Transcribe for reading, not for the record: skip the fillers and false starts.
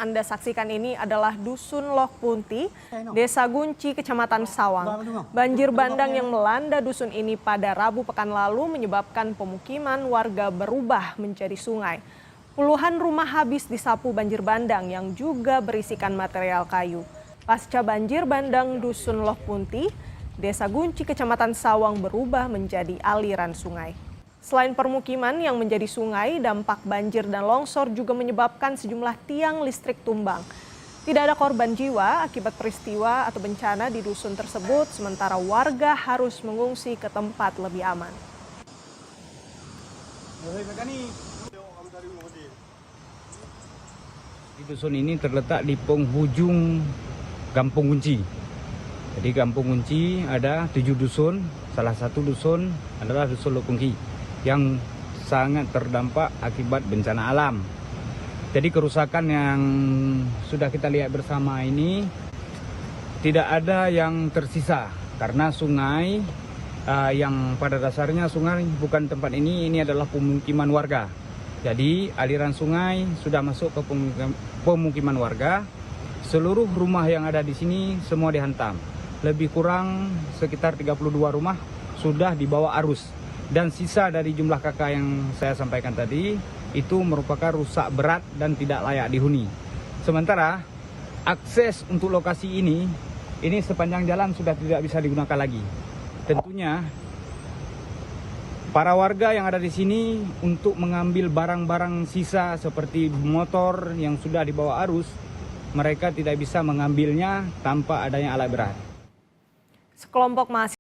Anda saksikan ini adalah Dusun Loh Punti, Desa Gunci, Kecamatan Sawang. Banjir bandang yang melanda dusun ini pada Rabu pekan lalu menyebabkan pemukiman warga berubah menjadi sungai. Puluhan rumah habis disapu banjir bandang yang juga berisikan material kayu. Pasca banjir bandang Dusun Loh Punti, Desa Gunci, Kecamatan Sawang berubah menjadi aliran sungai. Selain permukiman yang menjadi sungai, dampak banjir dan longsor juga menyebabkan sejumlah tiang listrik tumbang. Tidak ada korban jiwa akibat peristiwa atau bencana di dusun tersebut, sementara warga harus mengungsi ke tempat lebih aman. Di dusun ini terletak di penghujung Kampung Gunci. Jadi Kampung Gunci ada 7 dusun, salah satu dusun adalah Dusun Loh Punti yang sangat terdampak akibat bencana alam. Jadi kerusakan yang sudah kita lihat bersama ini tidak ada yang tersisa karena sungai yang pada dasarnya sungai bukan tempat ini adalah pemukiman warga. Jadi aliran sungai sudah masuk ke pemukiman warga. Seluruh rumah yang ada di sini semua dihantam. Lebih kurang sekitar 32 rumah sudah dibawa arus. Dan sisa dari jumlah kakak yang saya sampaikan tadi itu merupakan rusak berat dan tidak layak dihuni. Sementara akses untuk lokasi ini sepanjang jalan sudah tidak bisa digunakan lagi. Tentunya para warga yang ada di sini untuk mengambil barang-barang sisa seperti motor yang sudah dibawa arus, mereka tidak bisa mengambilnya tanpa adanya alat berat. Sekelompok mahasiswa